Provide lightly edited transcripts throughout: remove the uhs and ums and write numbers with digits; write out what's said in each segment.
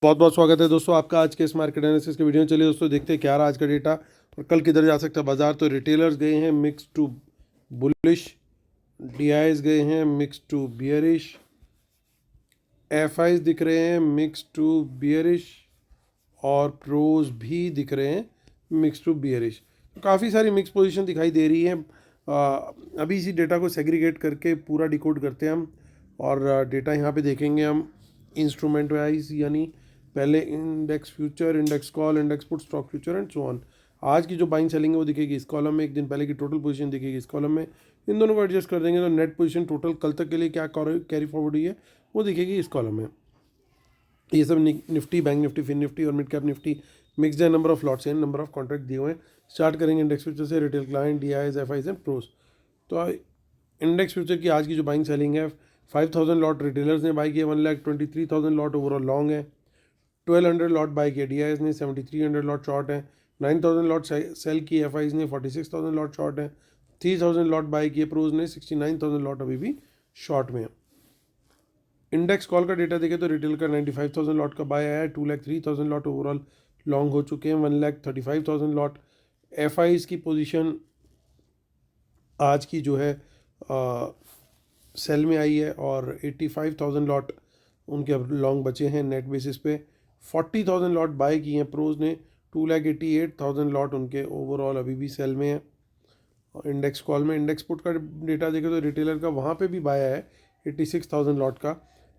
बहुत बहुत स्वागत है दोस्तों आपका आज के इस मार्केट एनालिसिस के वीडियो में। चलिए दोस्तों देखते हैं क्या रहा आज का डेटा और कल किधर जा सकता है बाजार। तो रिटेलर्स गए हैं मिक्स टू बुलिश, डीआईज गए हैं मिक्स टू बियरिश, एफआईज दिख रहे हैं मिक्स टू बियरिश और प्रोज भी दिख रहे हैं मिक्स टू बियरिश। तो काफ़ी सारी मिक्स पोजीशन दिखाई दे रही है। अभी इसी डेटा को सेग्रीगेट करके पूरा डिकोड करते हैं हम और डेटा यहाँ पे देखेंगे हम इंस्ट्रूमेंट वाइज, यानी पहले index future, index call, index put, stock future and so on. आज की जो बाइंग सेलिंग है वो दिखेगी इस कॉलम में, एक दिन पहले की टोटल पोजीशन दिखेगी इस कॉलम में। इन दोनों को एडजस्ट कर देंगे तो नेट पोजीशन टोटल कल तक के लिए क्या कैरी फॉरवर्ड हुई है वो दिखेगी इस कॉलम में। ये सब Nifty, bank Nifty, fin Nifty और मिड कैप निफ्टी मिक्सड है। नंबर ऑफ लॉट्स हैं, नंबर ऑफ कॉन्ट्रैक्ट दिए हुए हैं। स्टार्ट करेंगे इंडेक्स फ्यूचर से, retail client, DIIs, FIIs and pros. तो इंडेक्स फ्यूचर की आज की जो बाइंग सेलिंग है, 5000 लॉट रिटेलर्स ने बाई किए, 1,23,000 लॉट ओवरऑल लॉन्ग है, 1200 लॉट बाई किए डीआईज ने, 7300 लॉट शॉर्ट है, 9000 लॉट सेल की एफआईज ने, 46,000 लॉट शॉर्ट है, 3000 लॉट बाई किए प्रोज ने, 69,000 लॉट अभी भी शॉर्ट में है। इंडेक्स कॉल का डेटा देखें तो रिटेल का 95,000 लॉट का बाय आया है, 2,03,000 लॉट ओवरऑल लॉन्ग हो चुके हैं, 1,35,000 लॉट। एफआईज की पोजीशन आज की जो है सेल में आई है और 85,000 लॉट उनके अब लॉन्ग बचे हैं नेट बेसिस पे। 40,000 लॉट बाय किए हैं प्रोज ने, 2,88,000 लॉट उनके ओवरऑल अभी भी सेल में है। इंडेक्स कॉल में इंडेक्स पुट का डेटा देखें तो रिटेलर का वहाँ पे भी बाय है 86,000 लॉट का,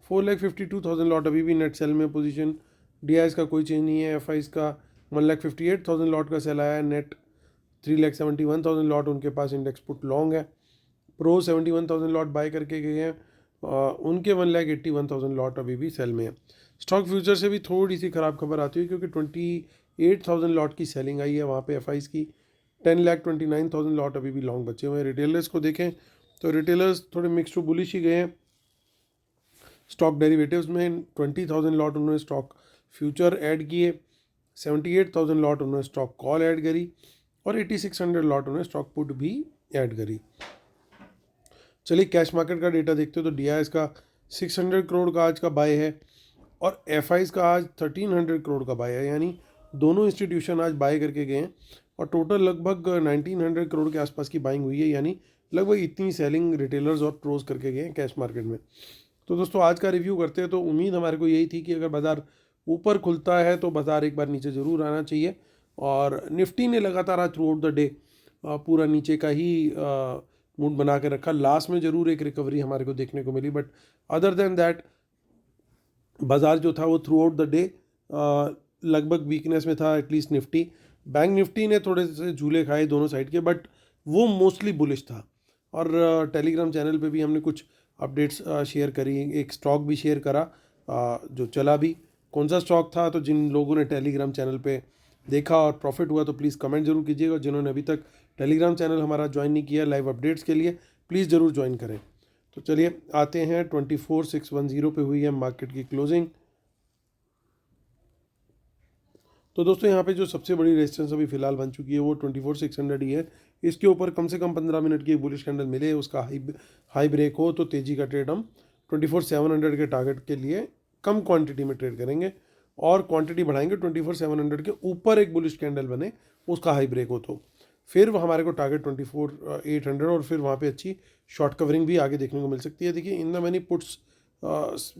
4,52,000 लॉट अभी भी नेट सेल में पोजीशन। डीआईएस का कोई चेंज नहीं है। एफआईज का 1,58,000 लॉट का सेल आया है, नेट 3,71,000 लॉट उनके पास इंडेक्स पुट लॉन्ग है। प्रो 71,000 लॉट बाय करके गए हैं, उनके 1,81,000 लॉट अभी भी सेल में है। स्टॉक फ्यूचर से भी थोड़ी सी ख़राब खबर आती है क्योंकि 28,000 लॉट की सेलिंग आई है वहाँ पे एफआईज की, 10,29,000 लॉट अभी भी लॉन्ग बचे हुए हैं। रिटेलर्स को देखें तो रिटेलर्स थोड़े मिक्स टू बुलिश ही गए हैं। स्टॉक डेरिवेटिव्स में 20,000 लॉट उन्होंने स्टॉक फ्यूचर ऐड किए, 78,000 लॉट उन्होंने स्टॉक कॉल ऐड करी और 8600 लॉट उन्होंने स्टॉक पुट भी ऐड करी। चलिए कैश मार्केट का डेटा देखते हो तो डीआईएस का 600 करोड़ का आज का बाय है और एफआईज का आज 1300 करोड़ का बाय है, यानी दोनों इंस्टीट्यूशन आज बाय करके गए हैं और टोटल लगभग 1900 करोड़ के आसपास की बाइंग हुई है, यानी लगभग इतनी सेलिंग रिटेलर्स और प्रोज करके गए हैं कैश मार्केट में। तो दोस्तों आज का रिव्यू करते हैं तो उम्मीद हमारे को यही थी कि अगर बाज़ार ऊपर खुलता है तो बाज़ार एक बार नीचे ज़रूर आना चाहिए और निफ्टी ने लगातार आज थ्रू आउट द डे पूरा नीचे का ही मूड बना के रखा। लास्ट में ज़रूर एक रिकवरी हमारे को देखने को मिली, बट अदर देन दैट बाज़ार जो था वो थ्रू आउट द डे लगभग वीकनेस में था, एटलीस्ट निफ्टी। बैंक निफ्टी ने थोड़े से झूले खाए दोनों साइड के, बट वो मोस्टली बुलिश था। और टेलीग्राम चैनल पे भी हमने कुछ अपडेट्स शेयर करी, एक स्टॉक भी शेयर करा जो चला भी। कौन सा स्टॉक था, तो जिन लोगों ने टेलीग्राम चैनल पे देखा और प्रॉफिट हुआ तो प्लीज़ कमेंट जरूर कीजिएगा। जिन्होंने अभी तक टेलीग्राम चैनल हमारा ज्वाइन नहीं किया लाइव अपडेट्स के लिए, प्लीज़ ज़रूर ज्वाइन करें। तो चलिए आते हैं 24,610 पे हुई है मार्केट की क्लोजिंग। तो दोस्तों यहाँ पे जो सबसे बड़ी रेजिस्टेंस अभी फिलहाल बन चुकी है वो 24,600 ही है। इसके ऊपर कम से कम 15 मिनट की एक बुलिश कैंडल मिले, उसका हाई ब्रेक हो तो तेज़ी का ट्रेड हम 24,700 के टारगेट के लिए कम क्वांटिटी में ट्रेड करेंगे और क्वांटिटी बढ़ाएंगे 24,700 के ऊपर एक बुलिश कैंडल बने, उसका हाई ब्रेक हो तो फिर हमारे को टारगेट 24,800 और फिर वहाँ पे अच्छी शॉर्ट कवरिंग भी आगे देखने को मिल सकती है। देखिए इन द मनी पुट्स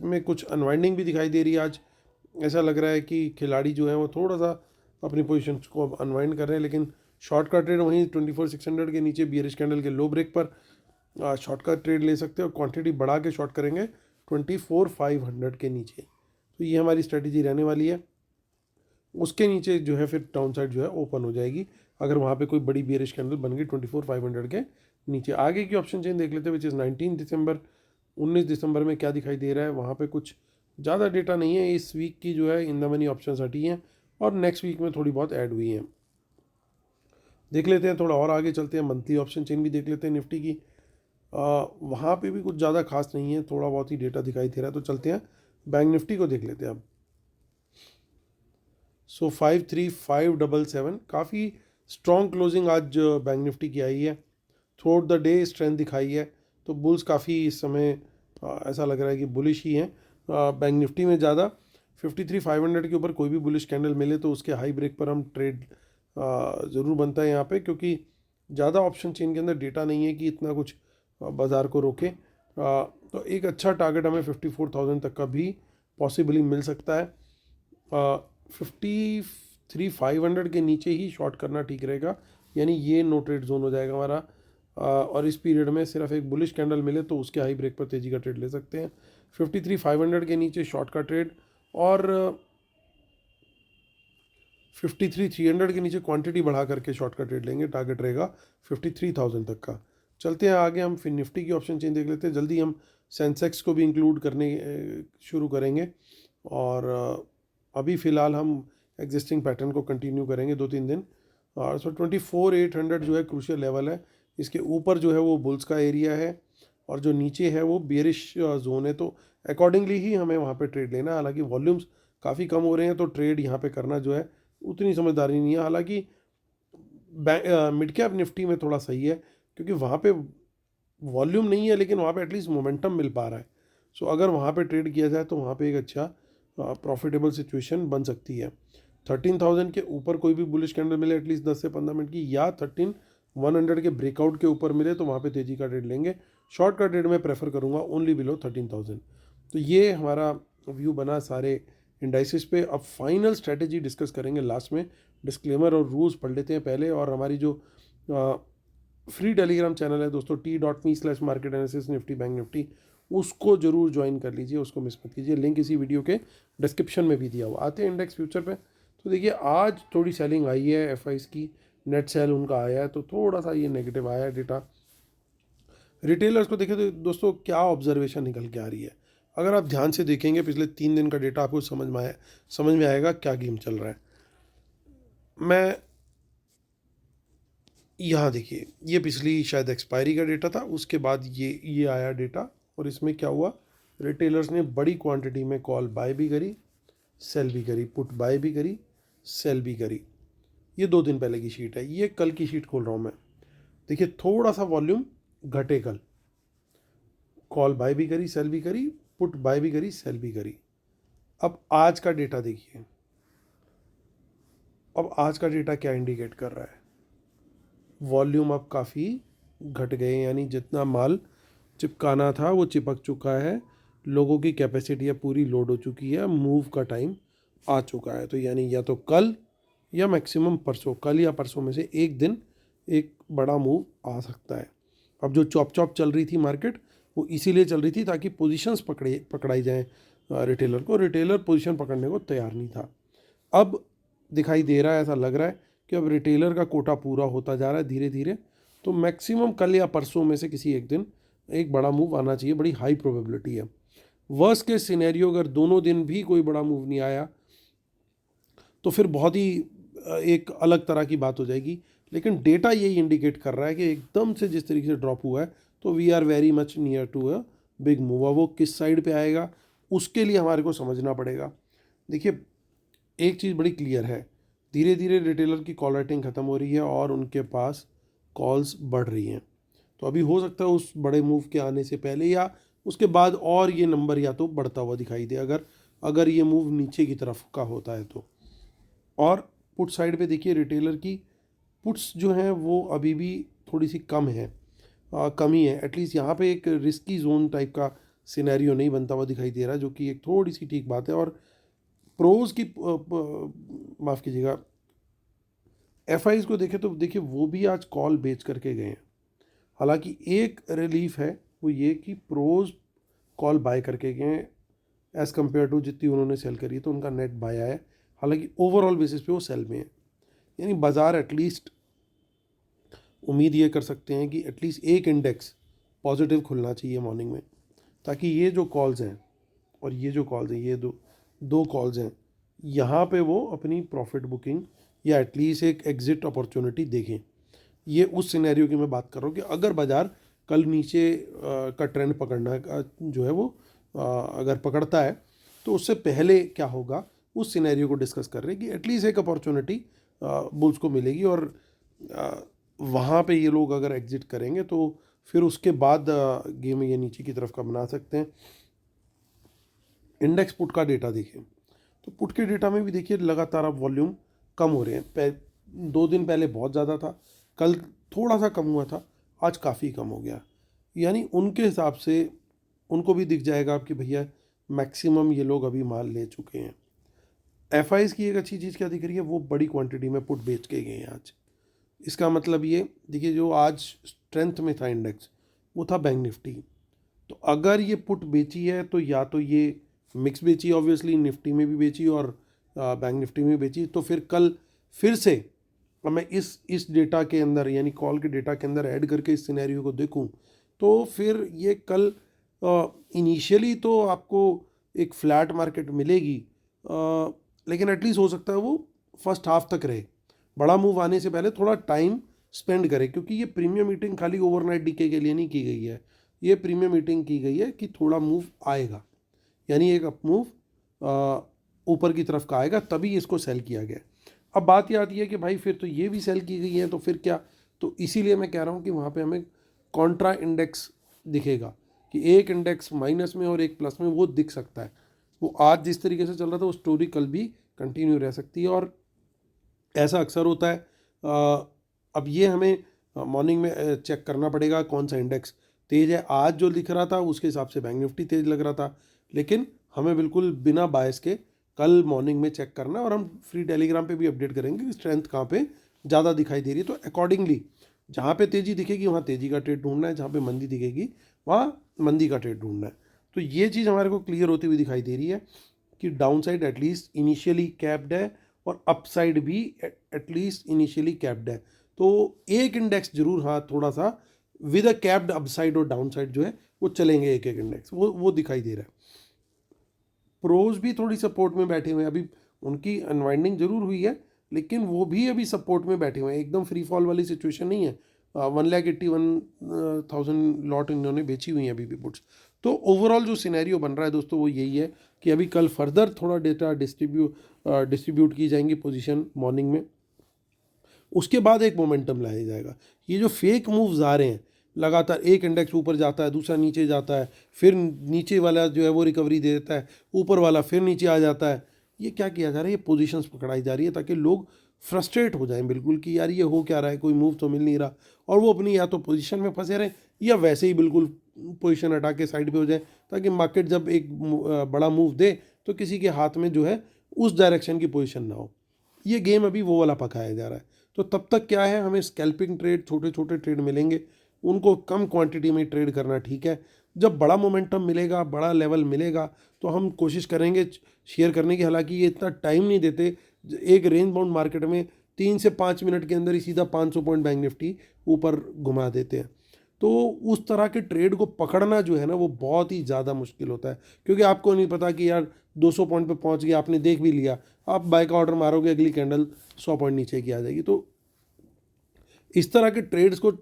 में कुछ अनवाइंडिंग भी दिखाई दे रही है आज। ऐसा लग रहा है कि खिलाड़ी जो है वो थोड़ा सा अपनी पोजीशन को अनवाइंड कर रहे हैं, लेकिन शॉर्ट का ट्रेड वहीं 24,600 के नीचे बियरिश कैंडल के लो ब्रेक पर शॉर्ट का ट्रेड ले सकते हैं और क्वांटिटी बढ़ा के शॉर्ट करेंगे 24,500 के नीचे। तो ये हमारी स्ट्रेटजी रहने वाली है। उसके नीचे जो है फिर डाउन साइड जो है ओपन हो जाएगी अगर वहाँ पे कोई बड़ी बियरिश कैंडल बन गई 24,500 के नीचे। आगे की ऑप्शन चेन देख लेते हैं विच इज़ 19 दिसंबर। 19 दिसंबर में क्या दिखाई दे रहा है, वहाँ पे कुछ ज़्यादा डेटा नहीं है। इस वीक की जो है इन द मनी ऑप्शंस हटी हैं और नेक्स्ट वीक में थोड़ी बहुत ऐड हुई हैं। देख लेते हैं, थोड़ा और आगे चलते हैं, मंथली ऑप्शन चेन भी देख लेते हैं निफ्टी की। वहाँ पे भी कुछ ज़्यादा खास नहीं है, थोड़ा बहुत ही डेटा दिखाई दे रहा है। तो चलते हैं बैंक निफ्टी को देख लेते हैं अब। सो 53,577 काफ़ी स्ट्रॉन्ग क्लोजिंग आज बैंक निफ्टी की आई है। Through out the day strength दिखाई है, तो बुल्स काफ़ी इस समय ऐसा लग रहा है कि बुलिश ही हैं बैंक निफ्टी में ज़्यादा। 53,500 के ऊपर कोई भी बुलिश कैंडल मिले तो उसके हाई ब्रेक पर हम ट्रेड ज़रूर बनता है यहाँ पे, क्योंकि ज़्यादा ऑप्शन चेन के अंदर डेटा नहीं है कि इतना कुछ बाज़ार को रोके। तो एक अच्छा टारगेट हमें 54,000 तक का भी पॉसिबली मिल सकता है। 53,500 के नीचे ही शॉर्ट करना ठीक रहेगा, यानी ये नो ट्रेड जोन हो जाएगा हमारा। और इस पीरियड में सिर्फ एक बुलिश कैंडल मिले तो उसके हाई ब्रेक पर तेज़ी का ट्रेड ले सकते हैं। 53,500 के नीचे शॉर्ट का ट्रेड, और 53,300 के नीचे क्वांटिटी बढ़ा करके शॉर्ट का ट्रेड लेंगे। टारगेट रहेगा 53,000 तक का। चलते हैं आगे, हम फिर निफ्टी की ऑप्शन चेन देख लेते हैं। जल्दी हम सेंसेक्स को भी इंक्लूड करने शुरू करेंगे, और अभी फ़िलहाल हम एग्जिस्टिंग पैटर्न को कंटिन्यू करेंगे 2-3 दिन। और सो 24,800 जो है क्रूशियल लेवल है। इसके ऊपर जो है वो बुल्स का एरिया है, और जो नीचे है वो बेरिश जोन है। तो अकॉर्डिंगली ही हमें वहाँ पे ट्रेड लेना है। हालांकि वॉल्यूम्स काफ़ी कम हो रहे हैं, तो ट्रेड यहाँ पे करना जो है उतनी समझदारी नहीं है। हालांकि मिड कैप निफ्टी में थोड़ा सही है, क्योंकि वहाँ पे वॉल्यूम नहीं है, लेकिन वहाँ पे एटलीस्ट मोमेंटम मिल पा रहा है। सो अगर वहाँ पे ट्रेड किया जाए तो वहाँ पे एक अच्छा प्रॉफिटेबल सिचुएशन बन सकती है। 13,000 के ऊपर कोई भी बुलिश कैंडल मिले एटलीस्ट 10 से 15 मिनट की, या 13,100 के ब्रेकआउट के ऊपर मिले तो वहाँ पे तेज़ी का ट्रेड लेंगे। शॉर्ट का ट्रेड मैं प्रेफर करूँगा ओनली बिलो 13,000। तो ये हमारा व्यू बना सारे इंडाइसिस पे। अब फाइनल स्ट्रेटेजी डिस्कस करेंगे लास्ट में। डिस्क्लेमर और रूल्स पढ़ लेते हैं पहले। और हमारी जो फ्री टेलीग्राम चैनल है दोस्तों, t.me/market analysis Nifty bank Nifty, उसको जरूर ज्वाइन कर लीजिए, उसको मिस मत कीजिए। लिंक इसी वीडियो के डिस्क्रिप्शन में भी दिया हुआ। आते हैं इंडेक्स फ्यूचर पे। तो देखिए आज थोड़ी सेलिंग आई है एफआईज की, नेट सेल उनका आया है, तो थोड़ा सा ये नेगेटिव आया है डेटा। रिटेलर्स को देखें तो दोस्तों क्या ऑब्जर्वेशन निकल के आ रही है। अगर आप ध्यान से देखेंगे पिछले 3 दिन का डेटा, आपको समझ में आएगा क्या गेम चल रहा है। मैं यहाँ देखिए, ये पिछली शायद एक्सपायरी का डेटा था, उसके बाद ये आया डेटा, और इसमें क्या हुआ, रिटेलर्स ने बड़ी क्वांटिटी में कॉल बाय भी करी, सेल भी करी, पुट बाय भी करी, सेल भी करी। ये 2 दिन पहले की शीट है, ये कल की शीट खोल रहा हूँ मैं। देखिए थोड़ा सा वॉल्यूम घटे कल, कॉल बाय भी करी, सेल भी करी, पुट बाय भी करी, सेल भी करी। अब आज का डेटा देखिए, अब आज का डेटा क्या इंडिकेट कर रहा है, वॉल्यूम अब काफ़ी घट गए, यानी जितना माल चिपकाना था वो चिपक चुका है, लोगों की कैपेसिटी अब पूरी लोड हो चुकी है, मूव का टाइम आ चुका है। तो यानी या तो कल या मैक्सिमम परसों, कल या परसों में से एक दिन एक बड़ा मूव आ सकता है। अब जो चॉप चल रही थी मार्केट, वो इसीलिए चल रही थी ताकि पोजीशंस पकड़ाई जाएँ रिटेलर को। रिटेलर पोजीशन पकड़ने को तैयार नहीं था। अब दिखाई दे रहा है, ऐसा लग रहा है कि अब रिटेलर का कोटा पूरा होता जा रहा है धीरे धीरे। तो मैक्सिमम कल या परसों में से किसी एक दिन एक बड़ा मूव आना चाहिए, बड़ी हाई प्रोबेबिलिटी है। वर्स्ट केस सिनेरियो अगर दोनों दिन भी कोई बड़ा मूव नहीं आया तो फिर बहुत ही एक अलग तरह की बात हो जाएगी। लेकिन डेटा यही इंडिकेट कर रहा है कि एकदम से जिस तरीके से ड्रॉप हुआ है, तो we are very much near to a big move. वो किस साइड पे आएगा उसके लिए हमारे को समझना पड़ेगा। देखिए एक चीज़ बड़ी क्लियर है, धीरे धीरे रिटेलर की कॉल राइटिंग ख़त्म हो रही है और उनके पास कॉल्स बढ़ रही हैं। तो अभी हो सकता है उस बड़े मूव के आने से पहले या उसके बाद और ये नंबर या तो बढ़ता हुआ दिखाई दे, अगर ये मूव नीचे की तरफ का होता है तो। और पुट साइड पे देखिए रिटेलर की पुट्स जो हैं वो अभी भी थोड़ी सी कम है, कमी है। एटलीस्ट यहाँ पे एक रिस्की जोन टाइप का सिनेरियो नहीं बनता हुआ दिखाई दे रहा है, जो कि एक थोड़ी सी ठीक बात है। और प्रोज की माफ़ कीजिएगा, एफआईज को देखें तो देखिए वो भी आज कॉल बेच करके गए हैं। हालांकि एक रिलीफ है, वो ये कि प्रोज कॉल बाय करके गए हैं एज़ कम्पेयर टू जितनी उन्होंने सेल करी, तो उनका नेट बाय आया है। हालांकि ओवरऑल बेसिस पे वो सेल में है, यानी बाज़ार एटलीस्ट उम्मीद ये कर सकते हैं कि एटलीस्ट एक इंडेक्स पॉजिटिव खुलना चाहिए मॉर्निंग में, ताकि ये जो कॉल्स हैं और ये जो कॉल्स हैं, ये दो कॉल्स हैं, यहाँ पे वो अपनी प्रॉफिट बुकिंग या एटलीस्ट एक एग्जिट अपॉर्चुनिटी देखें। ये उस सिनेरियो की मैं बात कर रहा हूँ कि अगर बाज़ार कल नीचे का ट्रेंड पकड़ना जो है वो अगर पकड़ता है तो उससे पहले क्या होगा उस सिनेरियो को डिस्कस कर रहे हैं कि एटलीस्ट एक अपॉर्चुनिटी बुल्स को मिलेगी। और वहाँ पे ये लोग अगर एग्जिट करेंगे तो फिर उसके बाद गेम ये नीचे की तरफ का बना सकते हैं। इंडेक्स पुट का डेटा देखिए, तो पुट के डेटा में भी देखिए लगातार अब वॉल्यूम कम हो रहे हैं। 2 दिन पहले बहुत ज़्यादा था, कल थोड़ा सा कम हुआ था, आज काफ़ी कम हो गया। यानी उनके हिसाब से उनको भी दिख जाएगा कि भैया मैक्सिमम ये लोग अभी माल ले चुके हैं। एफआईज की एक अच्छी चीज़ क्या दिख रही है, वो बड़ी क्वांटिटी में पुट बेच के गए हैं आज। इसका मतलब ये देखिए, जो आज स्ट्रेंथ में था इंडेक्स वो था बैंक निफ्टी। तो अगर ये पुट बेची है तो या तो ये मिक्स बेची, ऑब्वियसली निफ्टी में भी बेची और बैंक निफ्टी में भी बेची, तो फिर कल फिर से मैं इस डेटा के अंदर यानी कॉल के डेटा के अंदर ऐड करके इस सिनेरियो को देखूं तो फिर ये कल इनिशियली तो आपको एक फ्लैट मार्केट मिलेगी, लेकिन एटलीस्ट हो सकता है वो फर्स्ट हाफ तक रहे। बड़ा मूव आने से पहले थोड़ा टाइम स्पेंड करें, क्योंकि ये प्रीमियम मीटिंग खाली ओवरनाइट डीके के लिए नहीं की गई है। ये प्रीमियम मीटिंग की गई है कि थोड़ा मूव आएगा, यानी एक अप मूव ऊपर की तरफ का आएगा, तभी इसको सेल किया गया। अब बात ये आती है कि भाई फिर तो ये भी सेल की गई है तो फिर क्या, तो इसीलिए मैं कह रहा हूँ कि वहाँ पे हमें कॉन्ट्रा इंडेक्स दिखेगा कि एक इंडेक्स माइनस में और एक प्लस में, वो दिख सकता है। वो आज जिस तरीके से चल रहा था वो स्टोरी कल भी कंटिन्यू रह सकती है, और ऐसा अक्सर होता है। अब ये हमें मॉर्निंग में चेक करना पड़ेगा कौन सा इंडेक्स तेज है। आज जो दिख रहा था उसके हिसाब से बैंक निफ्टी तेज लग रहा था, लेकिन हमें बिल्कुल बिना बायस के कल मॉर्निंग में चेक करना है, और हम फ्री टेलीग्राम पे भी अपडेट करेंगे कि स्ट्रेंथ कहाँ पे ज़्यादा दिखाई दे रही है। तो अकॉर्डिंगली जहाँ पे तेज़ी दिखेगी वहाँ तेज़ी का ट्रेड ढूंढना है, जहाँ पे मंदी दिखेगी वहाँ मंदी का ट्रेड ढूंढना है। तो ये चीज़ हमारे को क्लियर होती हुई दिखाई दे रही है कि down side at least initially capped है और अपसाइड भी एटलीस्ट इनिशियली कैप्ड है। तो एक इंडेक्स जरूर हाँ थोड़ा सा विद अ कैप्ड अपसाइड और डाउन साइड जो है वो चलेंगे, एक एक इंडेक्स वो दिखाई दे रहा है। प्रोज भी थोड़ी सपोर्ट में बैठे हुए हैं, अभी उनकी अनवाइंडिंग जरूर हुई है लेकिन वो भी अभी सपोर्ट में बैठे हुए हैं, एकदम फ्री फॉल वाली सिचुएशन नहीं है। 1,81,000 लॉट इन्होंने बेची हुई है अभी भी पुट्स। तो ओवरऑल जो सिनेरियो बन रहा है दोस्तों वो यही है कि अभी कल फर्दर थोड़ा डेटा डिस्ट्रीब्यूट की जाएंगी पोजीशन मॉर्निंग में, उसके बाद एक मोमेंटम लाया जाएगा। ये जो फेक मूव्स आ रहे हैं, लगातार एक इंडेक्स ऊपर जाता है दूसरा नीचे जाता है, फिर नीचे वाला जो है वो रिकवरी दे देता है, ऊपर वाला फिर नीचे आ जाता है, ये क्या किया जा रहा है, ये पोजीशंस पकड़ाई जा रही है ताकि लोग फ्रस्ट्रेट हो जाएं बिल्कुल कि यार ये हो क्या रहा है, कोई मूव तो मिल नहीं रहा, और वो अपनी या तो पोजीशन में फंसे रहें या वैसे ही बिल्कुल पोजीशन हटा के साइड पे हो जाए, ताकि मार्केट जब एक बड़ा मूव दे तो किसी के हाथ में जो है उस डायरेक्शन की पोजीशन ना हो। ये गेम अभी वो वाला पकाया जा रहा है। तो तब तक क्या है, हमें स्कैल्पिंग ट्रेड, छोटे छोटे ट्रेड मिलेंगे, उनको कम क्वांटिटी में ट्रेड करना ठीक है। जब बड़ा मोमेंटम मिलेगा, बड़ा लेवल मिलेगा, तो हम कोशिश करेंगे शेयर करने की। हालांकि ये इतना टाइम नहीं देते, एक रेंज बाउंड मार्केट में 3 से 5 मिनट के अंदर ही सीधा 500 पॉइंट बैंक निफ्टी ऊपर घुमा देते हैं। तो उस तरह के ट्रेड को पकड़ना जो है ना वो बहुत ही ज़्यादा मुश्किल होता है, क्योंकि आपको नहीं पता कि यार 200 पॉइंट पे पहुंच गया, आपने देख भी लिया, आप बाय का ऑर्डर मारोगे, अगली कैंडल 100 पॉइंट नीचे की आ जाएगी। तो इस तरह के ट्रेड्स को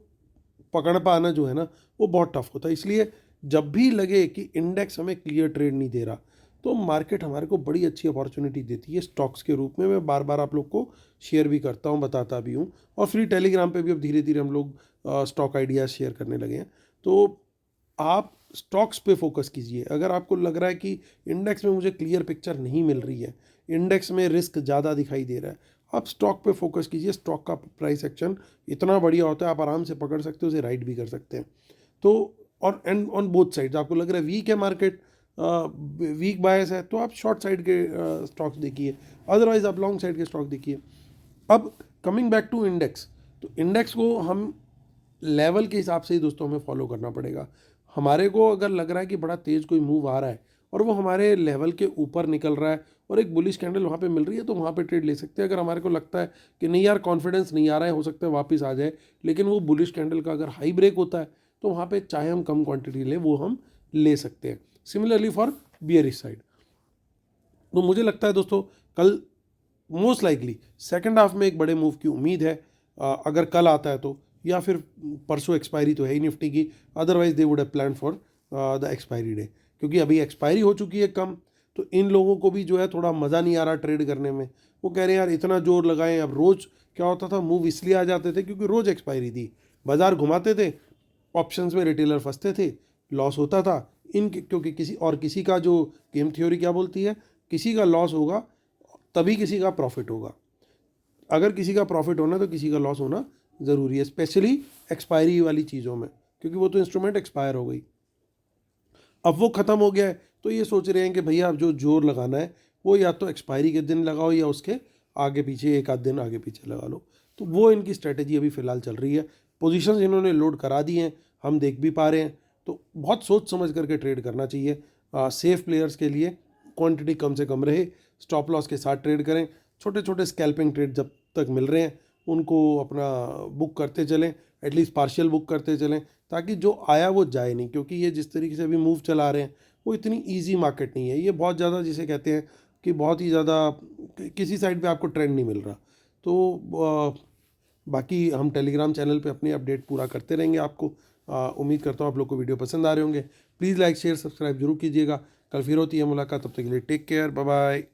पकड़ पाना जो है ना वो बहुत टफ होता है। इसलिए जब भी लगे कि इंडेक्स हमें क्लियर ट्रेड नहीं दे रहा, तो मार्केट हमारे को बड़ी अच्छी अपॉर्चुनिटी देती है स्टॉक्स के रूप में। मैं बार बार आप लोग को शेयर भी करता हूँ, बताता भी हूँ, और फ्री टेलीग्राम पे भी अब धीरे धीरे हम लोग स्टॉक आइडियाज़ शेयर करने लगे हैं। तो आप स्टॉक्स पे फोकस कीजिए। अगर आपको लग रहा है कि इंडेक्स में मुझे क्लियर पिक्चर नहीं मिल रही है, इंडेक्स में रिस्क ज़्यादा दिखाई दे रहा है, आप स्टॉक पे फोकस कीजिए। स्टॉक का प्राइस एक्शन इतना बढ़िया होता है, आप आराम से पकड़ सकते हो, उसे राइड भी कर सकते हैं। तो और एंड ऑन बोथ साइड्स, आपको लग रहा है वीक है मार्केट, वीक बायस है, तो आप शॉर्ट साइड के स्टॉक्स देखिए, अदरवाइज आप लॉन्ग साइड के स्टॉक देखिए। अब कमिंग बैक टू इंडेक्स, तो इंडेक्स को हम लेवल के हिसाब से ही दोस्तों हमें फॉलो करना पड़ेगा। हमारे को अगर लग रहा है कि बड़ा तेज़ कोई मूव आ रहा है और वो हमारे लेवल के ऊपर निकल रहा है और एक बुलिश कैंडल वहाँ पे मिल रही है, तो वहाँ पे ट्रेड ले सकते हैं। अगर हमारे को लगता है कि नहीं यार कॉन्फिडेंस नहीं आ रहा है, हो सकता है वापस आ जाए, लेकिन वो बुलिश कैंडल का अगर हाई ब्रेक होता है तो वहाँ पे चाहे हम कम क्वांटिटी लें वो हम ले सकते हैं। सिमिलरली फॉर बियरिश साइड, तो मुझे लगता है दोस्तों कल मोस्ट लाइकली सेकेंड हाफ में एक बड़े मूव की उम्मीद है। अगर कल आता है तो, या फिर परसों एक्सपायरी तो है ही निफ्टी की, otherwise they would have plan for the expiry day, क्योंकि अभी एक्सपायरी हो चुकी है कम, तो इन लोगों को भी जो है थोड़ा मज़ा नहीं आ रहा ट्रेड करने में। वो कह रहे हैं यार इतना जोर लगाएं। अब रोज़ क्या होता था, मूव इसलिए आ जाते थे क्योंकि रोज़ एक्सपायरी थी, बाजार घुमाते थे, ऑप्शंस में रिटेलर फंसते थे, लॉस होता था क्योंकि किसी का जो गेम थ्योरी क्या बोलती है किसी का लॉस होगा तभी किसी का प्रॉफिट होगा। अगर किसी का प्रॉफिट होना तो किसी का लॉस होना ज़रूरी है, स्पेशली एक्सपायरी वाली चीज़ों में, क्योंकि वो तो इंस्ट्रूमेंट एक्सपायर हो गई। अब वो ख़त्म हो गया है तो ये सोच रहे हैं कि भैया अब जो जोर लगाना है वो या तो एक्सपायरी के दिन लगाओ या उसके आगे पीछे एक आध दिन आगे पीछे लगा लो। तो वो इनकी स्ट्रेटजी अभी फ़िलहाल चल रही है। पोजीशंस इन्होंने लोड करा दी हैं, हम देख भी पा रहे हैं। तो बहुत सोच समझ करके ट्रेड करना चाहिए। सेफ प्लेयर्स के लिए क्वांटिटी कम से कम रहे, स्टॉप लॉस के साथ ट्रेड करें। छोटे छोटे स्कैल्पिंग ट्रेड जब तक मिल रहे हैं उनको अपना बुक करते चलें, एटलीस्ट पार्शियल बुक करते चलें, ताकि जो आया वो जाए नहीं। क्योंकि ये जिस तरीके से अभी मूव चला रहे हैं वो इतनी इजी मार्केट नहीं है। ये बहुत ज़्यादा जिसे कहते हैं कि बहुत ही ज़्यादा किसी साइड पे आपको ट्रेंड नहीं मिल रहा। तो बाकी हम टेलीग्राम चैनल पे अपनी अपडेट पूरा करते रहेंगे आपको। उम्मीद करता हूँ आप लोग को वीडियो पसंद आ रहे होंगे। प्लीज़ लाइक शेयर सब्सक्राइब जरूर कीजिएगा। कल फिर होती है मुलाकात, तब तक के लिए टेक केयर, बाय बाय।